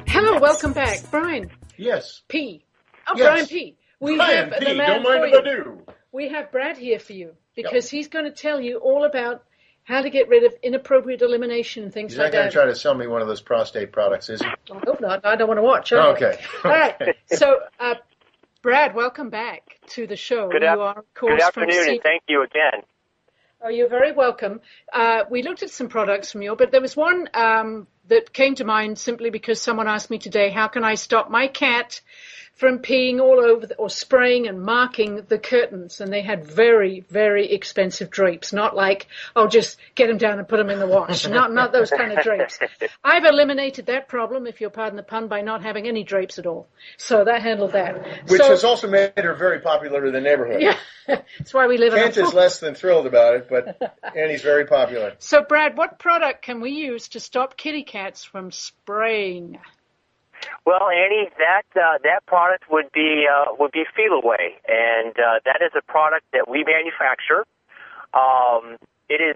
Hello, welcome back. Brian Yes. P. Oh, Yes. Brian P. We Brian have P. the man Don't mind for if I you. do. We have Brad here for you because he's going to tell you all about how to get rid of inappropriate elimination and things He's like not going that. to try to sell me one of those prostate products, is he? I hope not. I don't want to watch. Okay. All right. So, Brad, welcome back to the show. Good afternoon, and thank you again. Oh, you're very welcome. We looked at some products from you, but there was one that came to mind simply because someone asked me today, how can I stop my cat from peeing all over or spraying and marking the curtains? And they had very, very expensive drapes, not like, oh, just get them down and put them in the wash. Not those kind of drapes. I've eliminated that problem, if you'll pardon the pun, by not having any drapes at all. So that handled that. Which has also made her very popular in the neighborhood. Yeah, that's why we live Kent in a... is less than thrilled about it, but Annie's very popular. So, Brad, what product can we use to stop kitty cats from spraying? Well, Annie, that product would be Feel Away, and that is a product that we manufacture. It is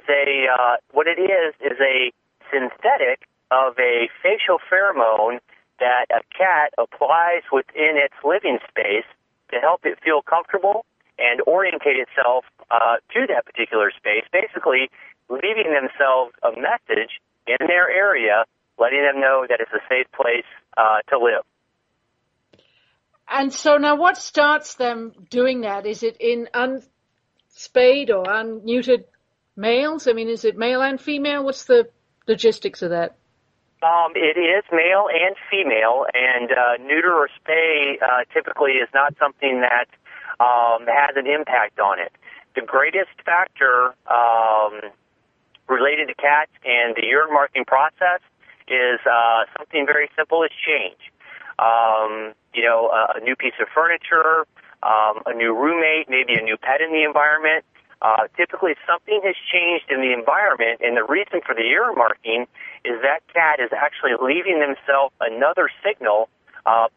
what it is a synthetic of a facial pheromone that a cat applies within its living space to help it feel comfortable and orientate itself to that particular space, basically leaving themselves a message in their area, letting them know that it's a safe place to live. And so now what starts them doing that? Is it in unspayed or unneutered males? I mean, is it male and female? What's the logistics of that? It is male and female, and neuter or spay typically is not something that has an impact on it. The greatest factor related to cats and the urine marking process is something very simple as change. A new piece of furniture, a new roommate, maybe a new pet in the environment. Typically, something has changed in the environment, and the reason for the urine marking is that cat is actually leaving themselves another signal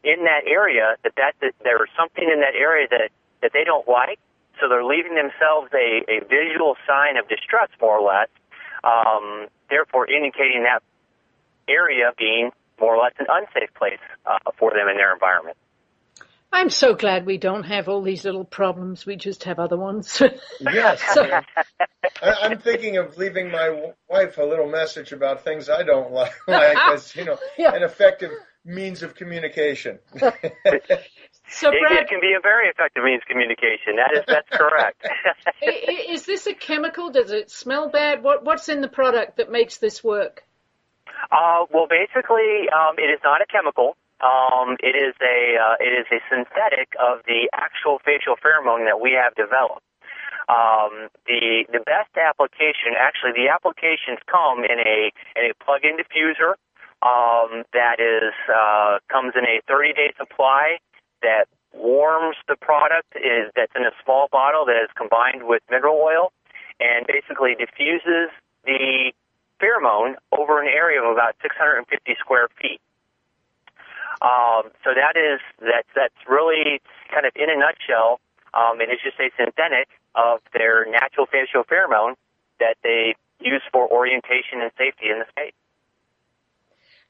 in that area that there's something in that area that they don't like, so they're leaving themselves a visual sign of distress, more or less, therefore indicating that area being more or less an unsafe place for them in their environment. I'm so glad we don't have all these little problems. We just have other ones. Yes. I'm thinking of leaving my wife a little message about things I don't like as, an effective means of communication. So, Brad, it can be a very effective means of communication. That's correct. Is this a chemical? Does it smell bad? What's in the product that makes this work? Well, basically, it is not a chemical. It is a synthetic of the actual facial pheromone that we have developed. The best application, actually, the applications come in a plug-in diffuser that comes in a 30-day supply that warms the product that's in a small bottle that is combined with mineral oil and basically diffuses the pheromone over an area of about 650 square feet. So that's really kind of in a nutshell. It is just a synthetic of their natural facial pheromone that they use for orientation and safety in the space.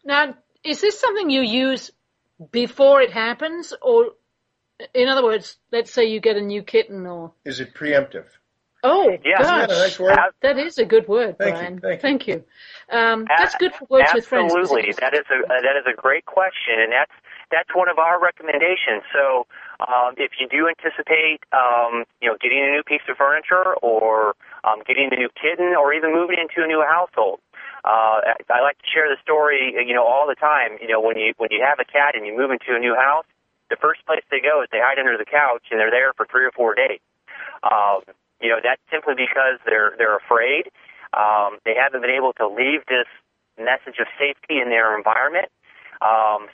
Now, is this something you use before it happens, or, in other words, let's say you get a new kitten, or is it preemptive? Oh, yeah. gosh. Isn't that a nice word? That is a good word, Brian. Thank you. That's good for words with friends. Absolutely. That is a great question, and that's one of our recommendations. So, if you do anticipate, getting a new piece of furniture, or getting a new kitten, or even moving into a new household, I like to share the story, all the time. When you have a cat and you move into a new house, the first place they go is they hide under the couch, and they're there for 3 or 4 days. That's simply because they're afraid. They haven't been able to leave this message of safety in their environment.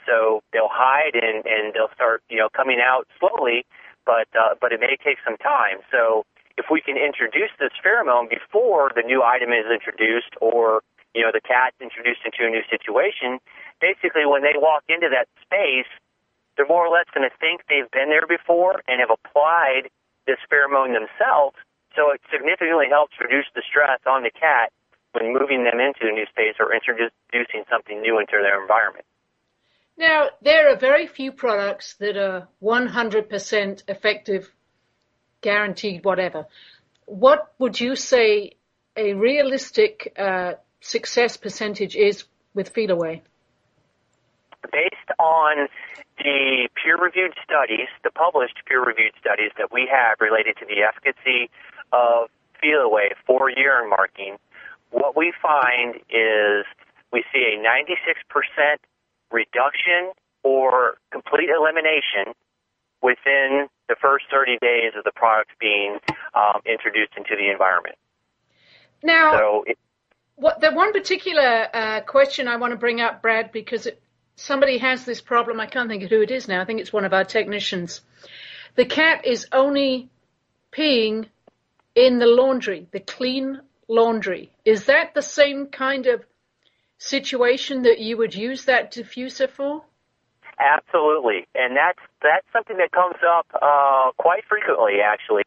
So they'll hide and they'll start, coming out slowly, but it may take some time. So if we can introduce this pheromone before the new item is introduced, or, the cat's introduced into a new situation, basically when they walk into that space, they're more or less going to think they've been there before and have applied this pheromone themselves, So it significantly helps reduce the stress on the cat when moving them into a new space or introducing something new into their environment. Now, there are very few products that are 100% effective, guaranteed, whatever. What would you say a realistic success percentage is with Feel Away? Based on the peer-reviewed studies, the published peer-reviewed studies that we have related to the efficacy of Feel Away for urine marking, what we find is we see a 96% reduction or complete elimination within the first 30 days of the product being introduced into the environment. Now, the one particular question I want to bring up, Brad, because somebody has this problem. I can't think of who it is now. I think it's one of our technicians. The cat is only peeing in the laundry, the clean laundry. Is that the same kind of situation that you would use that diffuser for? Absolutely, and that's something that comes up quite frequently, actually.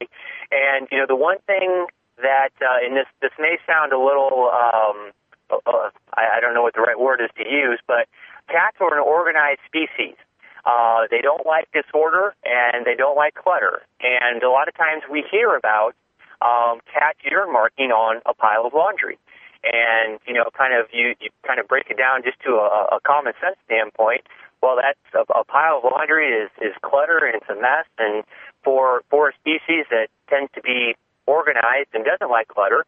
And the one thing that, and this may sound a little, I don't know what the right word is to use, but cats are an organized species. They don't like disorder and they don't like clutter. And a lot of times we hear about cats urine marking on a pile of laundry. And, you kind of break it down just to a common sense standpoint. Well, that's a pile of laundry is clutter and it's a mess. And for a species that tends to be organized and doesn't like clutter,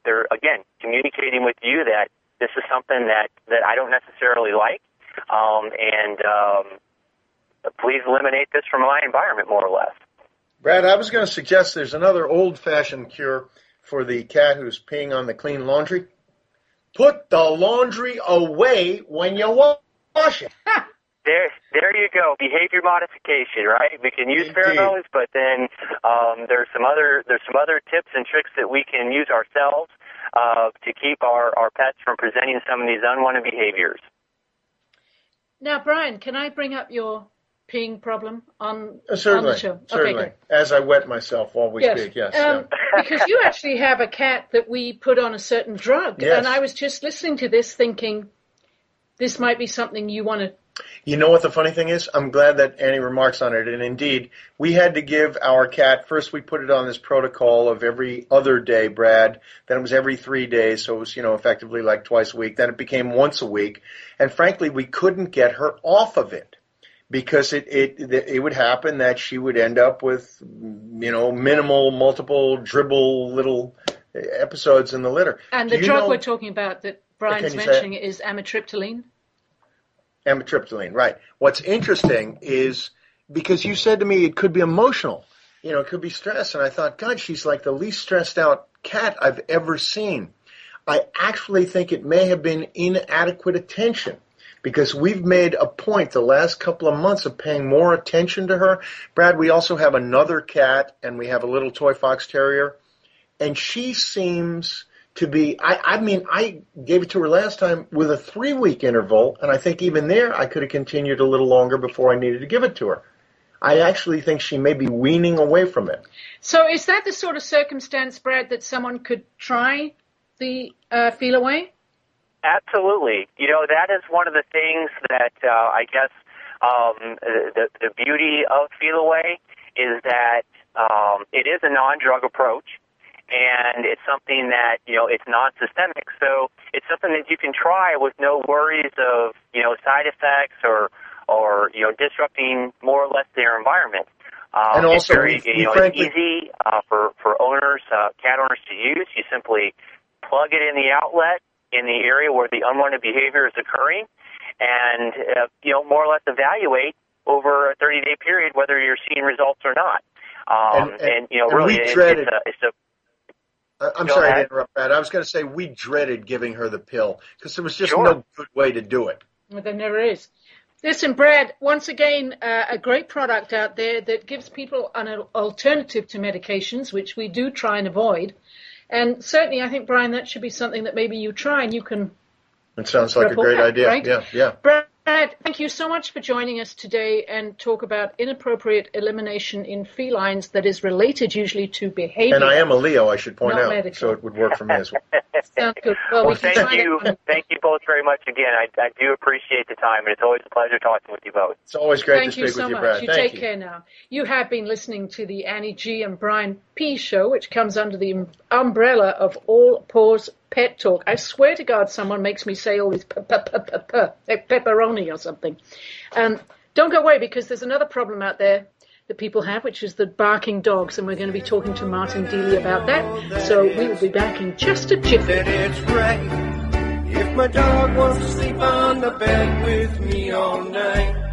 they're, again, communicating with you that this is something that I don't necessarily like. Please eliminate this from my environment, more or less. Brad, I was going to suggest there's another old-fashioned cure for the cat who's peeing on the clean laundry. Put the laundry away when you wash it. There you go. Behavior modification, right? We can use pheromones, but then there's some other tips and tricks that we can use ourselves to keep our pets from presenting some of these unwanted behaviors. Now, Brian, can I bring up your peeing problem on the show? Certainly. Okay, as I wet myself while we speak, yes. Because you actually have a cat that we put on a certain drug, yes. And I was just listening to this thinking this might be something you want to... You know what the funny thing is? I'm glad that Annie remarks on it, and indeed, we had to give our cat, first we put it on this protocol of every other day, Brad, then it was every 3 days, so it was, effectively like twice a week, then it became once a week, and frankly, we couldn't get her off of it. Because it would happen that she would end up with, minimal, multiple, dribble little episodes in the litter. And the drug we're talking about that Brian's mentioning is amitriptyline? Amitriptyline, right. What's interesting is, because you said to me it could be emotional, it could be stress, and I thought, God, she's like the least stressed out cat I've ever seen. I actually think it may have been inadequate attention. Because we've made a point the last couple of months of paying more attention to her. Brad, we also have another cat, and we have a little toy fox terrier. And she seems to be, I gave it to her last time with a 3-week interval, and I think even there I could have continued a little longer before I needed to give it to her. I actually think she may be weaning away from it. So is that the sort of circumstance, Brad, that someone could try the Feel Away? Absolutely. That is one of the things that I guess the beauty of Feel Away is that it is a non-drug approach, and it's something that, it's non-systemic. So it's something that you can try with no worries of, side effects or disrupting more or less their environment. And also, it's very, it's easy for owners, cat owners to use. You simply plug it in the outlet in the area where the unwanted behavior is occurring, and more or less evaluate over a 30-day period whether you're seeing results or not. Really, I'm sorry to interrupt, Brad. I was going to say we dreaded giving her the pill because there was just no good way to do it. Well, there never is. Listen, Brad, once again, a great product out there that gives people an alternative to medications, which we do try and avoid. And certainly, I think, Brian, that should be something that maybe you try and you can... It sounds like a great idea. Right? Yeah. Brad, Brad, thank you so much for joining us today and talk about inappropriate elimination in felines that is related usually to behavior. And I am a Leo, I should point out, medical. so it would work for me as well. Sounds good. Well, thank you both very much again. I do appreciate the time, and it's always a pleasure talking with you both. It's always great to speak with you, much. Brad. You Thank take care now. You have been listening to the Annie G and Brian P show, which comes under the umbrella of all Paws Pet Talk. I swear to God, someone makes me say all these like pepperoni or something. Don't go away, because there's another problem out there that people have, which is the barking dogs, and we're going to be talking to Martin Dealey about that. So we will be back in just a jiffy. It's right if my dog wants to sleep on the bed with me all night.